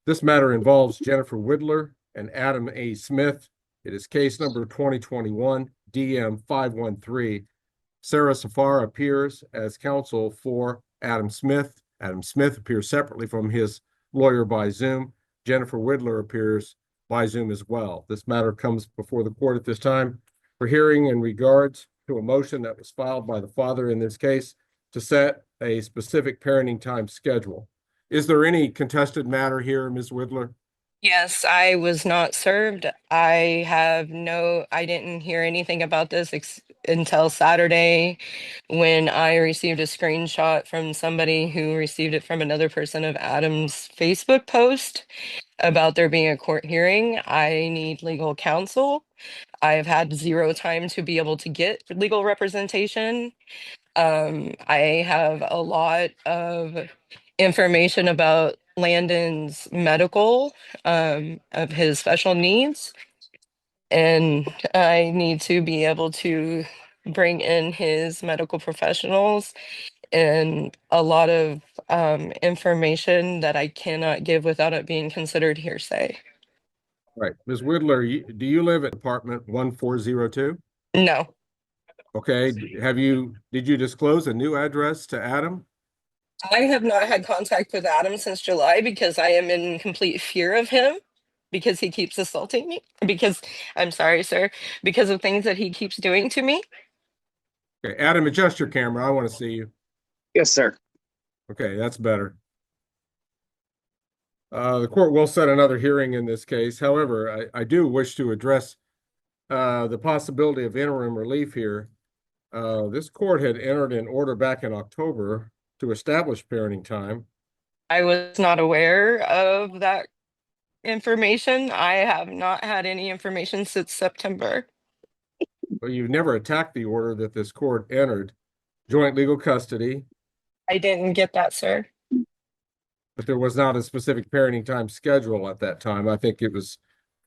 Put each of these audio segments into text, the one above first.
This matter involves Jennifer Widler and Adam A. Smith. It is case number 2021 DM 513. Sarah Safar appears as counsel for Adam Smith. Adam Smith appears separately from his lawyer by Zoom. Jennifer Widler appears by Zoom as well. This matter comes before the court at this time for hearing in regards to a motion that was filed by the father in this case to set a specific parenting time schedule. Is there any contested matter here, Ms. Widler? Yes, I was not served. I didn't hear anything about this until Saturday when I received a screenshot from somebody who received it from another person of Adam's Facebook post about there being a court hearing. I need legal counsel. I've had zero time to be able to get legal representation. I have a lot of information about Landon's medical, of his special needs, and I need to be able to bring in his medical professionals and a lot of information that I cannot give without it being considered hearsay. Right. Ms. Widler, do you live at apartment 1402? No, Okay. Did you disclose a new address to Adam? I have not had contact with Adam since July because I am in complete fear of him because he keeps assaulting me. Because I'm sorry, sir, because of things that he keeps doing to me. Okay. Adam, adjust your camera. I want to see you. Yes, sir. Okay, that's better. The court will set another hearing in this case. However, I do wish to address the possibility of interim relief here. This court had entered an order back in October to establish parenting time. I was not aware of that information. I have not had any information since September. But you've never attacked the order that this court entered, joint legal custody, I didn't get that, sir. but there was not a specific parenting time schedule at that time. I think it was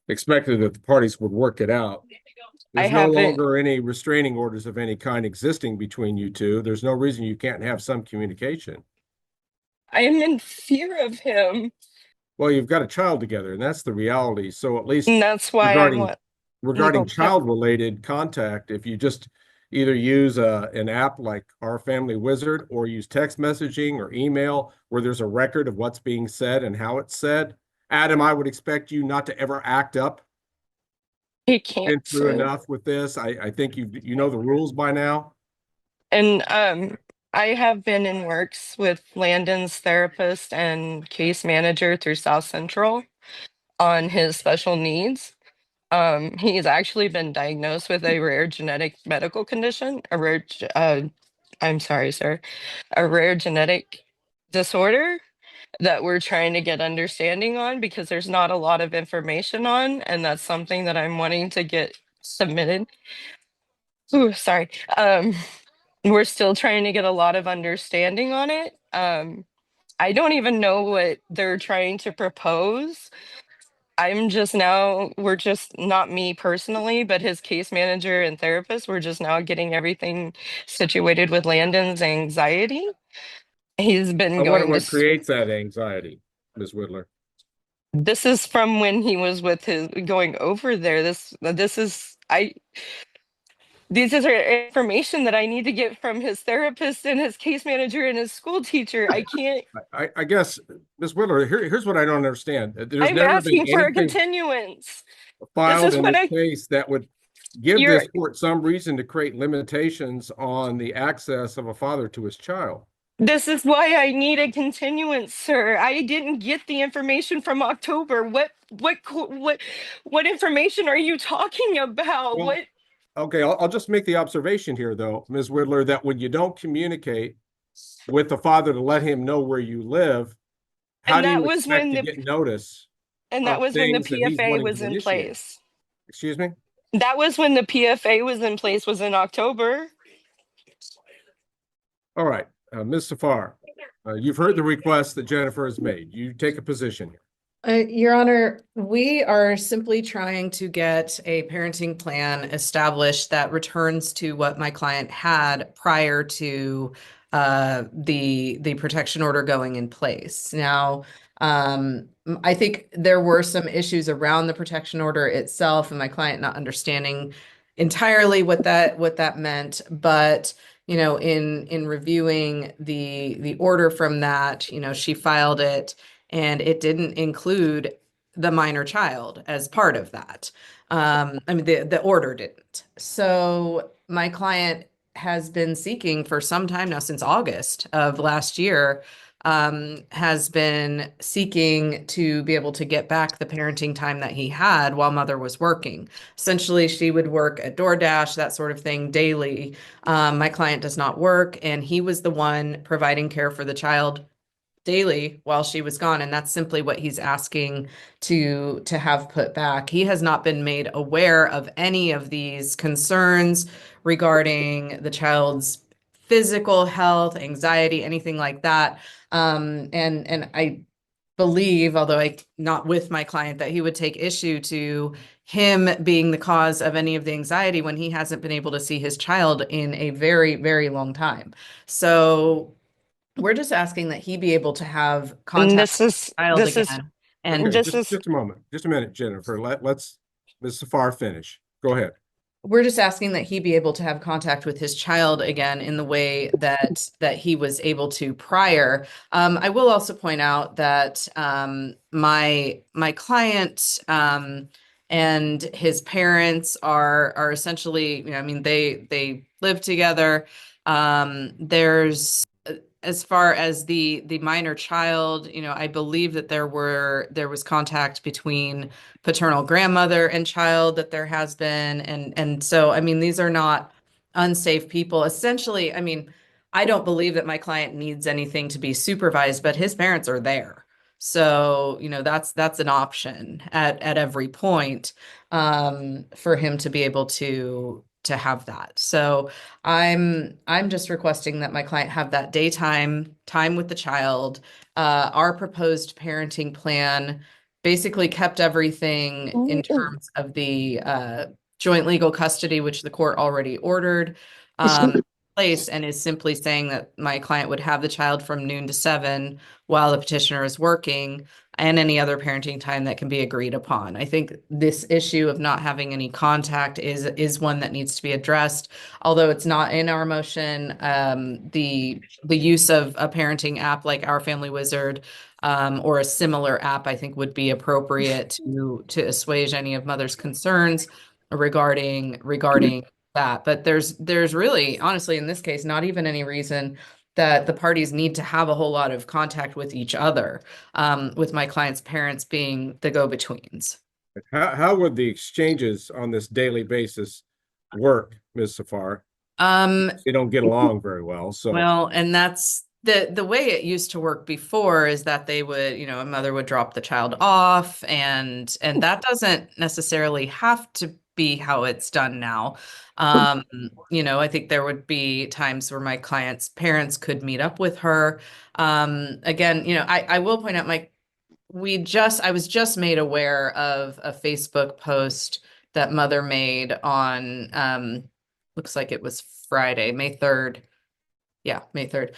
expected that the parties would work it out. I There's no haven't. longer any restraining orders of any kind existing between you two. There's no reason you can't have some communication. I am in fear of him. Well, you've got a child together, and that's the reality. So at least And that's why I want regarding legal child-related contact, if you just either use an app like Our Family Wizard or use text messaging or email where there's a record of what's being said and how it's said, Adam, I would expect you not to ever act up. he can't, Been through sir. enough with this. I think you know the rules by now. And I have been in works with Landon's therapist and case manager through South Central on his special needs. He's actually been diagnosed with a rare genetic medical condition, I'm sorry, sir, a rare genetic disorder that we're trying to get understanding on because there's not a lot of information on, and that's something that I'm wanting to get submitted. Ooh, sorry. We're still trying to get a lot of understanding on it. I don't even know what they're trying to propose. We're just not me personally, but his case manager and therapist, we're just now getting everything situated with Landon's anxiety. He's been going to, What creates that anxiety, Ms. Whitler? this is from when he was with his, going over there. This is information that I need to get from his therapist and his case manager and his school teacher. I can't. I guess, Ms. Whitler, here's what I don't understand. There's I'm never been asking for a anything continuance. This filed is in what this I. case that would give You're. this court some reason to create limitations on the access of a father to his child. This is why I need a continuance, sir. I didn't get the information from October. What information are you talking about? Well, okay, I'll just make the observation here, though, Ms. Whitler, that when you don't communicate with the father to let him know where you live, how And do that you was expect when to the get notice and that of was when the things that he's PFA wanting was to in initiate? place. Excuse me? That was when the PFA was in place, was in October. All right, Ms. Safar, you've heard the request that Jennifer has made. You take a position here. Your Honor, we are simply trying to get a parenting plan established that returns to what my client had prior to the protection order going in place. Now, I think there were some issues around the protection order itself and my client not understanding entirely what that meant, but in reviewing the order from that, she filed it and it didn't include the minor child as part of that. I mean, the order didn't. So my client has been seeking for some time now, since August of last year, has been seeking to be able to get back the parenting time that he had while mother was working. Essentially, she would work at DoorDash, that sort of thing, daily. My client does not work, and he was the one providing care for the child daily while she was gone, and that's simply what he's asking to have put back. He has not been made aware of any of these concerns regarding the child's physical health, anxiety, anything like that. And I believe, although I not with my client, that he would take issue to him being the cause of any of the anxiety when he hasn't been able to see his child in a very, very long time. So we're just asking that he be able to have And contact with the child again. And Okay, this is, just a moment, just a minute, Jennifer. Let's Ms. Safar finish. Go ahead. we're just asking that he be able to have contact with his child again in the way that he was able to prior. I will also point out that my client and his parents are essentially, I mean, they live together. There's as far as the minor child, I believe that there was contact between paternal grandmother and child, that there has been, and so I mean, these are not unsafe people. Essentially, I mean, I don't believe that my client needs anything to be supervised, but his parents are there. So, that's an option at every point, for him to be able to have that. So I'm just requesting that my client have that daytime time with the child. Our proposed parenting plan basically kept everything in terms of the joint legal custody, which the court already ordered, place, and is simply saying that my client would have the child from noon to 7 while the petitioner is working, and any other parenting time that can be agreed upon. I think this issue of not having any contact is one that needs to be addressed. Although it's not in our motion, the use of a parenting app like Our Family Wizard, or a similar app, I think would be appropriate to assuage any of mother's concerns regarding that. But there's really, honestly, in this case, not even any reason that the parties need to have a whole lot of contact with each other, with my client's parents being the go-betweens. How would the exchanges on this daily basis work, Ms. Safar? Um, They don't get along very well, so. Well, and that's the way it used to work before, is that they would, a mother would drop the child off, and that doesn't necessarily have to be how it's done now. I think there would be times where my client's parents could meet up with her. Again, I will point out, I was just made aware of a Facebook post that mother made on, looks like it was Friday, May 3rd. Yeah, May 3rd,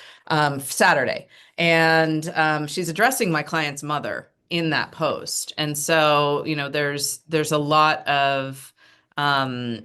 Saturday. And she's addressing my client's mother in that post. And so, there's a lot of, I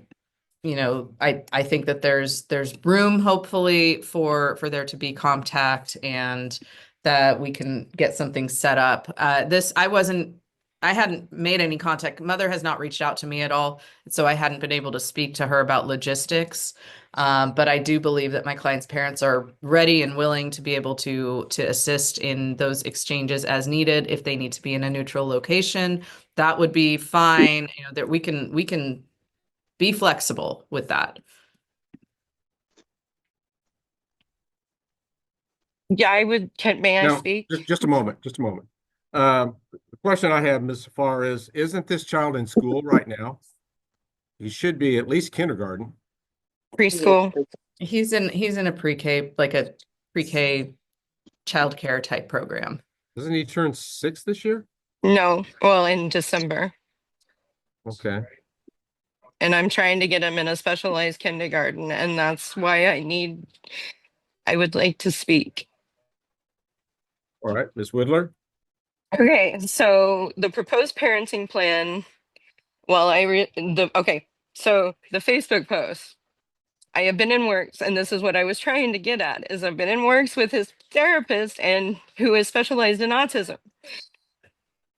think that there's room, hopefully, for there to be contact, and that we can get something set up. I hadn't made any contact. Mother has not reached out to me at all, so I hadn't been able to speak to her about logistics. But I do believe that my client's parents are ready and willing to be able to assist in those exchanges as needed. If they need to be in a neutral location, that would be fine. That we can be flexible with that. yeah, may I Now, speak? just a moment, just a moment. The question I have, Ms. Safar, isn't this child in school right now? He should be at least kindergarten. Preschool? He's in a pre-K, like a pre-K childcare type program. Doesn't he turn 6 this year? No, well, in December. Okay. And I'm trying to get him in a specialized kindergarten, and that's why I would like to speak. All right, Ms. Whittler? Okay, so the proposed parenting plan, well, so the Facebook post, I have been in works, and this is what I was trying to get at, is I've been in works with his therapist and who is specialized in autism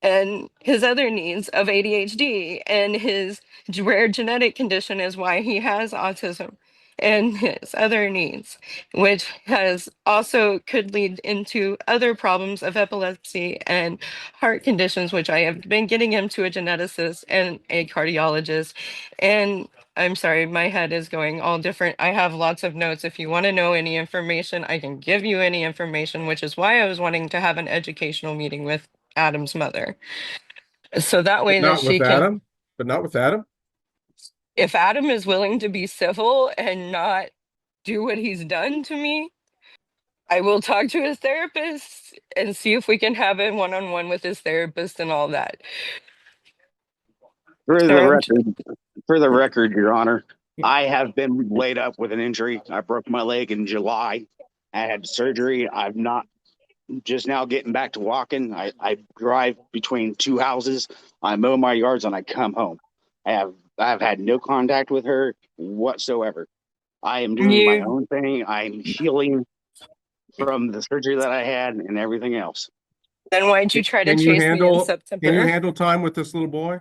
and his other needs of ADHD, and his rare genetic condition is why he has autism and his other needs, which has also could lead into other problems of epilepsy and heart conditions, which I have been getting him to a geneticist and a cardiologist. And I'm sorry, my head is going all different. I have lots of notes. If you want to know any information, I can give you any information, which is why I was wanting to have an educational meeting with Adam's mother. So that But way that not she with can, Adam, but not with Adam. if Adam is willing to be civil and not do what he's done to me, I will talk to his therapist and see if we can have a one-on-one with his therapist and all that. For So the I'm, record, for the record, Your Honor, I have been laid up with an injury. I broke my leg in July. I had surgery. I'm not just now getting back to walking. I drive between two houses. I mow my yards and I come home. I've had no contact with her whatsoever. I am doing my you, own thing. I'm healing from the surgery that I had and everything else. then why'd you try to Can you chase me in handle, can you September? handle time with this little boy?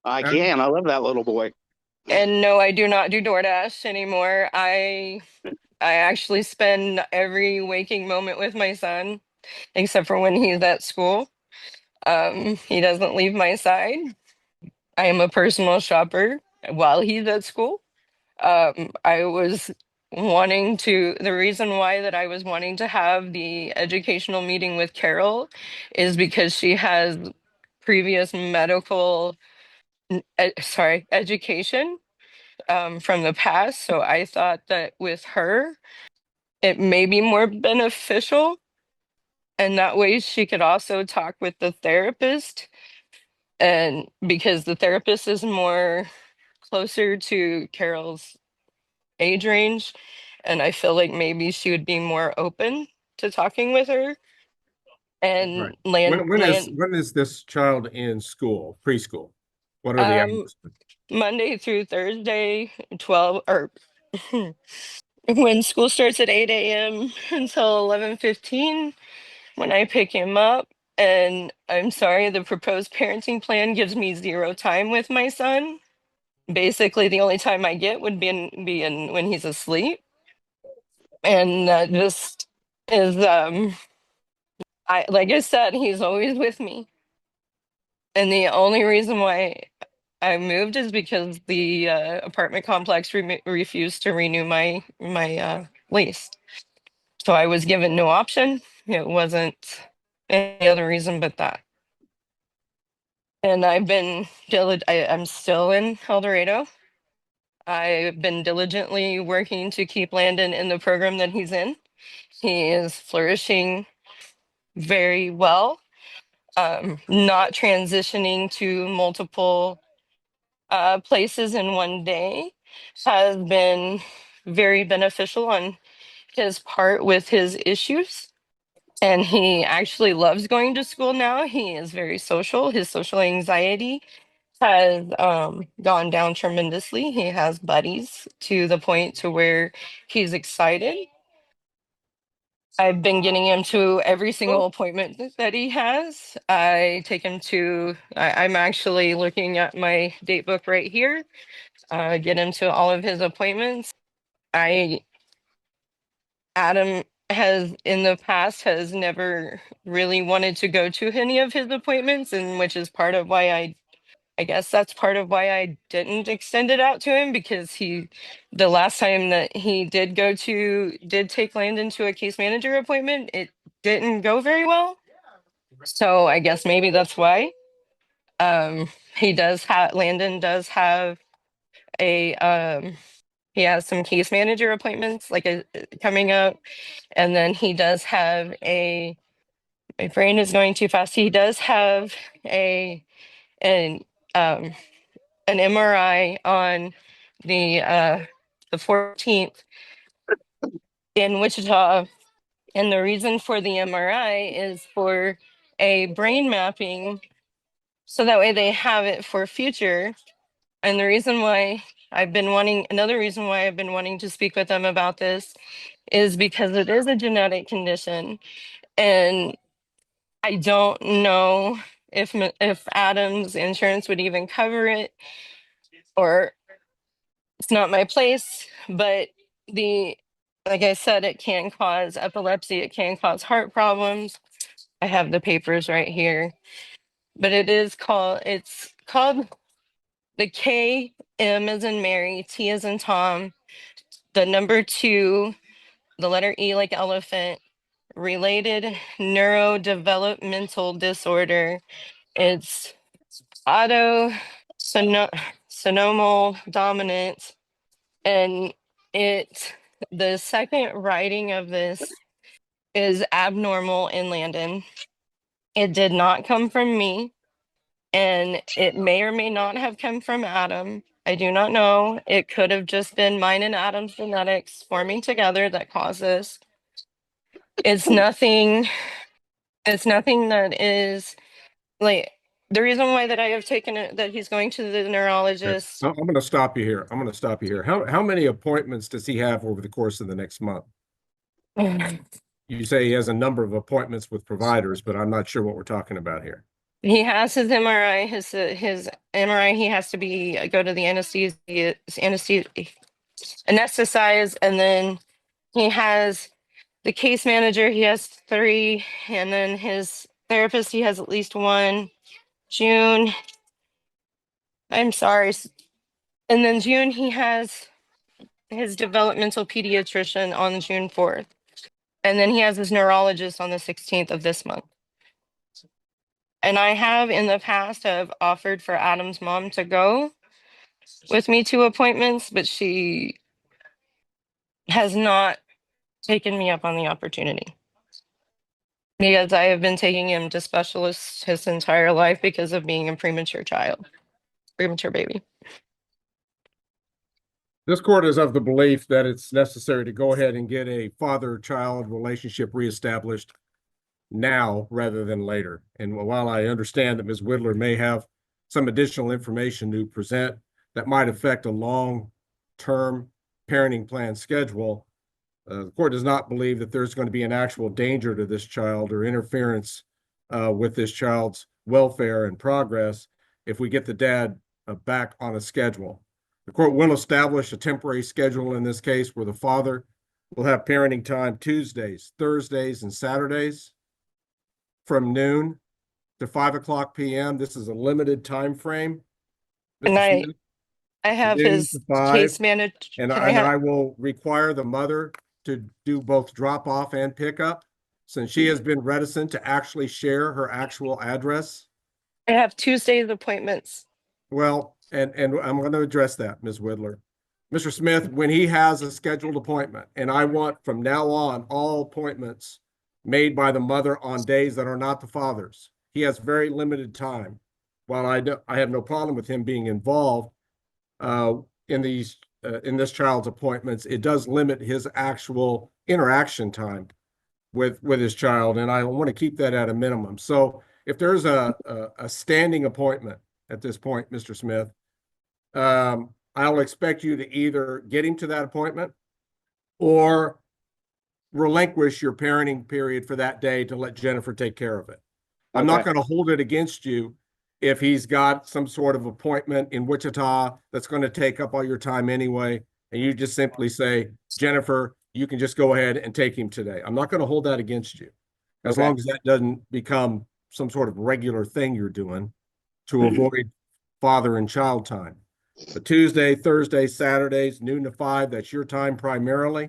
I Adam? can. I love that little boy. And no, I do not do DoorDash anymore. I actually spend every waking moment with my son, except for when he's at school. He doesn't leave my side. I am a personal shopper while he's at school. I was the reason why that I was wanting to have the educational meeting with Carol is because she has previous medical, education from the past. So I thought that with her, it may be more beneficial. And that way she could also talk with the therapist. And because the therapist is more closer to Carol's age range, and I feel like maybe she would be more open to talking with her Right. and When is this child in school, preschool? What are the um hours? Monday through Thursday, 12 or when school starts at 8 a.m. until 11:15 when I pick him up. And I'm sorry, the proposed parenting plan gives me zero time with my son. Basically, the only time I get would be in when he's asleep. And that just is I like I said, he's always with me. And the only reason why I moved is because the apartment complex refused to renew my lease. So I was given no option. It wasn't any other reason but that. And I'm still in El Dorado. I've been diligently working to keep Landon in the program that he's in. He is flourishing very well. Not transitioning to multiple places in one day has been very beneficial on his part with his issues. And he actually loves going to school now. He is very social. His social anxiety has gone down tremendously. He has buddies to the point to where he's excited. I've been getting him to every single appointment that he has. I'm actually looking at my date book right here. Get him to all of his appointments. I, Adam has in the past has never really wanted to go to any of his appointments, and which is part of why I guess that's part of why I didn't extend it out to him because the last time that he did take Landon to a case manager appointment, it didn't go very well. So I guess maybe that's why. Landon does have a, he has some case manager appointments coming up. And then he does have my brain is going too fast. He does have a, an, um, an MRI on the 14th in Wichita, and the reason for the MRI is for a brain mapping so that way they have it for future. And the reason why another reason why I've been wanting to speak with them about this is because it is a genetic condition. And I don't know if Adam's insurance would even cover it, or it's not my place, but like I said, it can cause epilepsy, it can cause heart problems. I have the papers right here. But it's called the K, M as in Mary, T as in Tom, the number 2, the letter E like elephant, related neurodevelopmental disorder. It's autosomal dominant, and the second writing of this is abnormal in Landon. It did not come from me, and it may or may not have come from Adam. I do not know. It could have just been mine and Adam's genetics forming together that caused this. It's nothing. It's nothing that is like the reason why that I have taken it that he's going to the neurologist. I'm going to stop you here. I'm going to stop you here. How many appointments does he have over the course of the next month? You say he has a number of appointments with providers, but I'm not sure what we're talking about here. He has his MRI. His MRI. He has to go to the anesthetized, and then he has the case manager. He has 3, and then his therapist. He has at least 1. June. I'm sorry. And then June, he has his developmental pediatrician on June 4th. And then he has his neurologist on the 16th of this month. And I have in the past have offered for Adam's mom to go with me to appointments, but she has not taken me up on the opportunity. Because I have been taking him to specialists his entire life because of being a premature baby. This court is of the belief that it's necessary to go ahead and get a father-child relationship reestablished now rather than later. And while I understand that Ms. Whittler may have some additional information to present that might affect a long-term parenting plan schedule, the court does not believe that there's going to be an actual danger to this child or interference with this child's welfare and progress if we get the dad back on a schedule. The court will establish a temporary schedule in this case where the father will have parenting time Tuesdays, Thursdays, and Saturdays from noon to 5:00 p.m. This is a limited time frame. And Mr. Smith, I have noon his to 5, case manager. and I will require the mother to do both drop off and pick up, since she has been reticent to actually share her actual address. I have Tuesday's appointments. Well, and I'm going to address that, Ms. Whittler. Mr. Smith, when he has a scheduled appointment, and I want from now on all appointments made by the mother on days that are not the father's, he has very limited time. While I have no problem with him being involved in this child's appointments, it does limit his actual interaction time with his child, and I want to keep that at a minimum. So if there's a standing appointment at this point, Mr. Smith, I'll expect you to either get him to that appointment or relinquish your parenting period for that day to let Jennifer take care of it. I'm not going to hold it against you if he's got some sort of appointment in Wichita that's going to take up all your time anyway, and you just simply say, Jennifer, you can just go ahead and take him today. I'm not going to hold that against you, as long as that doesn't become some sort of regular thing you're doing to avoid father and child time. But Tuesday, Thursday, Saturdays, noon to 5, that's your time primarily.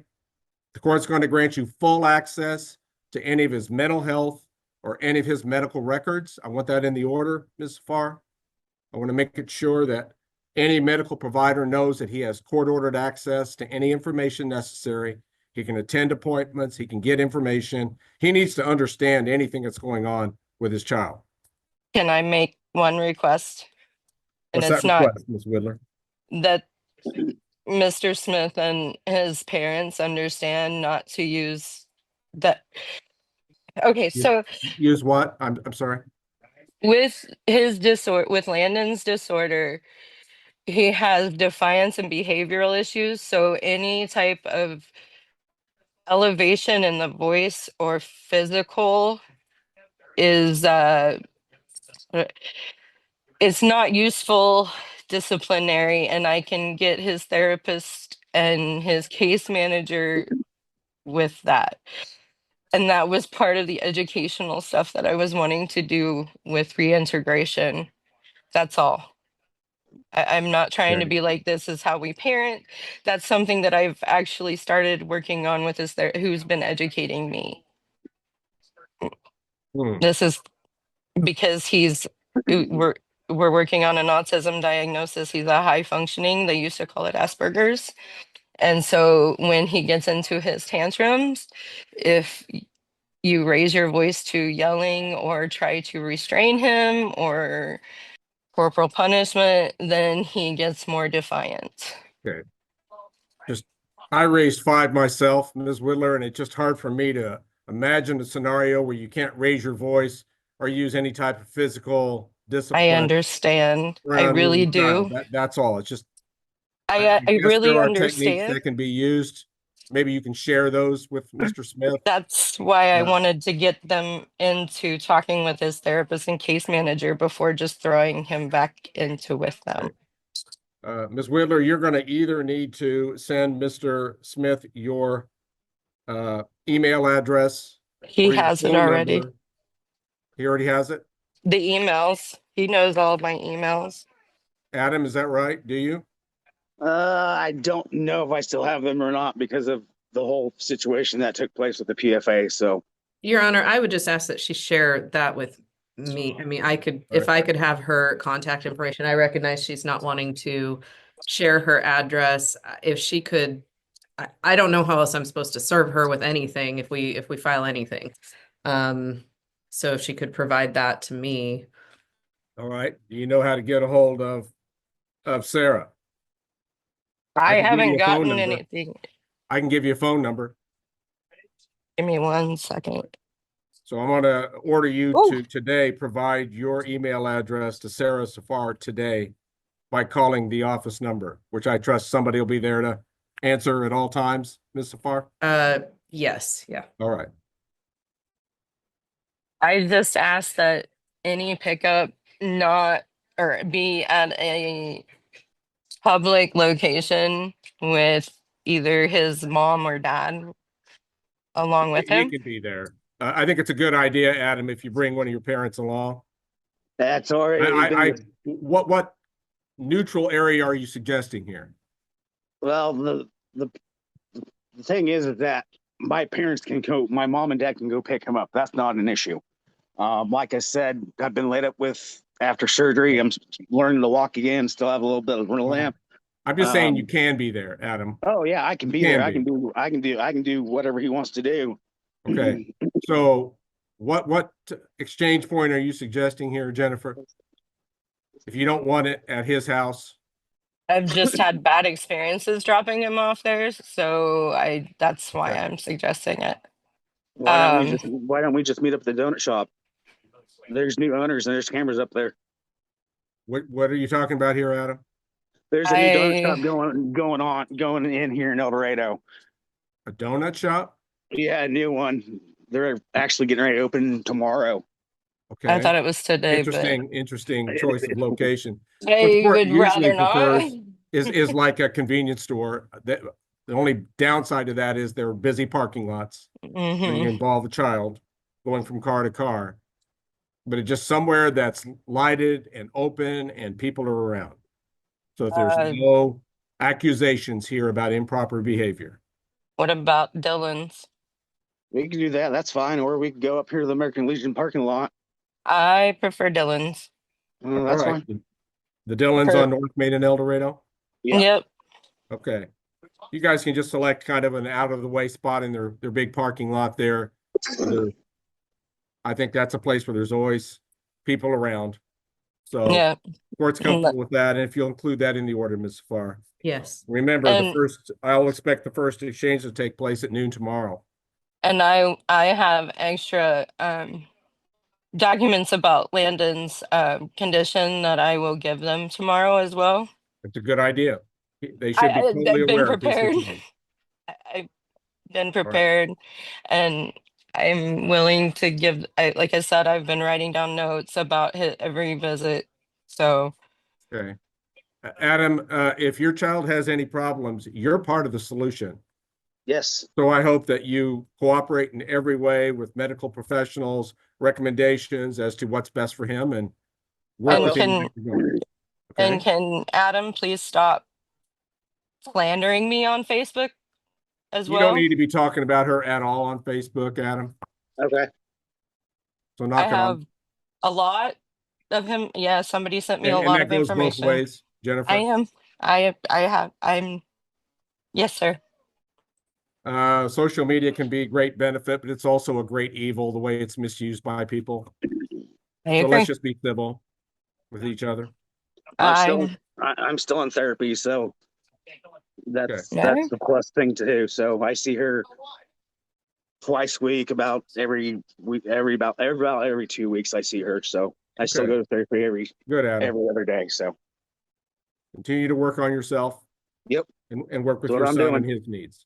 The court's going to grant you full access to any of his mental health or any of his medical records. I want that in the order, Ms. Farr. I want to make it sure that any medical provider knows that he has court-ordered access to any information necessary. He can attend appointments. He can get information. He needs to understand anything that's going on with his child. Can I make one request? And What's it's that not request, Ms. Whittler? that Mr. Smith and his parents understand not to use that. Okay, You- so Use what? I'm sorry. with his disorder, with Landon's disorder, he has defiance and behavioral issues. So any type of elevation in the voice or physical is it's not useful disciplinary, and I can get his therapist and his case manager with that. And that was part of the educational stuff that I was wanting to do with reintegration. That's all. I'm not trying to Okay. be like, this is how we parent. That's something that I've actually started working on with his who's been educating me. Hmm. This is because we're we're working on an autism diagnosis. He's a high functioning. They used to call it Asperger's. And so when he gets into his tantrums, if you raise your voice to yelling or try to restrain him or corporal punishment, then he gets more defiant. Okay. Just, I raised 5 myself, Ms. Whitler, and it's just hard for me to imagine a scenario where you can't raise your voice or use any type of physical I discipline understand. I around a really little child. do. That's all. It's just, I I guess there really are techniques understand. that can be used. Maybe you can share those with Mr. Smith. That's why I Uh, wanted to get them into talking with his therapist and case manager before just throwing him back into with them. okay. Ms. Whitler, you're going to either need to send Mr. Smith your email address He or your has it phone already. number. He already has it. The emails, he knows all of my emails. Adam, is that right? Do you? I don't know if I still have them or not because of the whole situation that took place with the PFA. So Your Honor, I would just ask that she share that with me. I mean, if I could have her contact information, I recognize she's not wanting to share her address. If she could, I don't know how else I'm supposed to serve her with anything if we file anything. So if she could provide that to me. All right. Do you know how to get a hold of Sarah? I I can give you haven't a phone gotten number. anything. I can give you a phone number. Give me 1 second. So I'm going to order you Oh, to today provide your email address to Sarah Safar today by calling the office number, which I trust somebody will be there to answer at all times, Ms. Safar. Yes, yeah. All right. I just asked that any pickup not or be at a public location with either his mom or dad along with He him. could be there. I think it's a good idea, Adam, if you bring one of your parents along. that's already been. What neutral area are you suggesting here? Well, the the thing is that my parents can go. My mom and dad can go pick him up. That's not an issue. Like I said, I've been laid up with after surgery. I'm learning to walk again. Still have a little bit of a limp. I'm just saying you can be there, Adam. Oh yeah, I can You be there. can I be. can do whatever he wants to do. Okay. So what exchange point are you suggesting here, Jennifer? If you don't want it at his house, I've just had bad experiences dropping him off there, so that's why okay. I'm suggesting it. Why don't we just meet up at the donut shop? There's new owners and there's cameras up there. What are you talking about here, Adam? There's a new donut shop I going in here in El Dorado. A donut shop? Yeah, a new one. They're actually getting ready to open tomorrow. I Okay. thought it was today, but Interesting choice of location. What the I court would usually rather not. prefers is like a convenience store. The only downside to that is there are busy parking lots where you Hmm. involve a child going from car to car. But it's just somewhere that's lighted and open and people are around. So if there's Uh, no accusations here about improper behavior. what about Dylan's? We can do that. That's fine. Or we can go up here to the American Legion parking lot. I prefer Dylan's. All That's right. fine. The Dillons For on North Main and El Dorado? Yeah. Yep. Okay. You guys can just select kind of an out of the way spot in their big parking lot there. I think that's a place where there's always people around. So Yeah. court's comfortable with that. And if you'll include that in the order, Ms. Farr. Yes. Remember, And I'll expect the first exchange to take place at noon tomorrow. And I have extra documents about Landon's condition that I will give them tomorrow as well. It's a good idea. They should be totally I've been aware of his prepared. situation. I've been prepared, and I'm willing to give. Like I said, I've been writing down notes about every visit. So Okay. Adam, if your child has any problems, you're part of the solution. Yes. So I hope that you cooperate in every way with medical professionals, recommendations as to what's best for him, and work and with him. can Okay. and can Adam please stop slandering me on Facebook as You don't well? need to be talking about her at all on Facebook, Adam. Okay. So I knock it have on. a lot of him. Yeah, somebody sent me a And lot that of goes both information. ways, Jennifer. I am. I'm. Yes, sir. Social media can be a great benefit, but it's also a great evil, the way it's misused by people. I So agree. let's just be civil with each other. I'm still in therapy, so that's the plus thing to do. So I see her twice a week, about every week, about every 2 weeks I see her. So I still Okay. go to therapy Good, Adam. every other day. So Continue to work on yourself. Yep. And work with That's what your I'm son doing. and his needs.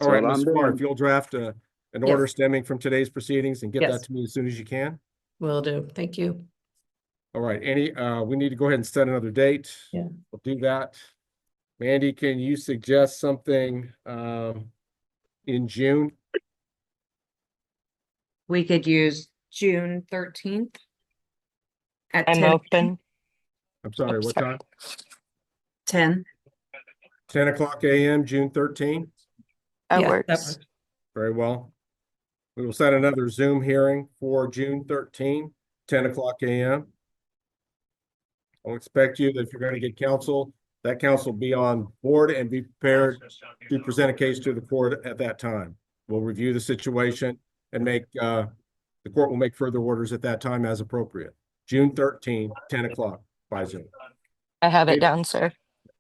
All That's right, what Ms. I'm Farr, doing. if you'll draft an order stemming from today's proceedings and get Yes. that to me as soon as you can. Will do. Thank you. All right, we need to go ahead and set another date. Yeah. We'll do that. Mandy, can you suggest something in June? We could use June 13th at I'm 10, open. I'm sorry, what time? 10. 10 o'clock a.m., June 13th? That Yeah, that works. works. Very well. We will set another Zoom hearing for June 13, 10 o'clock a.m. I'll expect you that if you're going to get counsel, that counsel will be on board and be prepared to present a case to the court at that time. We'll review the situation and the court will make further orders at that time as appropriate. June 13, 10 o'clock by Zoom. I have it down, sir.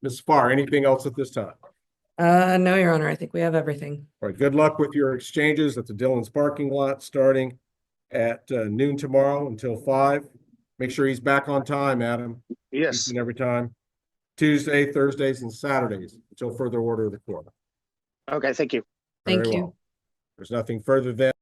Ms. Farr, anything else at this time? No, Your Honor, I think we have everything. All right, good luck with your exchanges at the Dillon's parking lot starting at noon tomorrow until 5. Make sure he's back on time, Adam. Yes. Each and every time. Tuesday, Thursdays, and Saturdays until further order of the court. Okay. Thank you. Thank Very you. well. There's nothing further than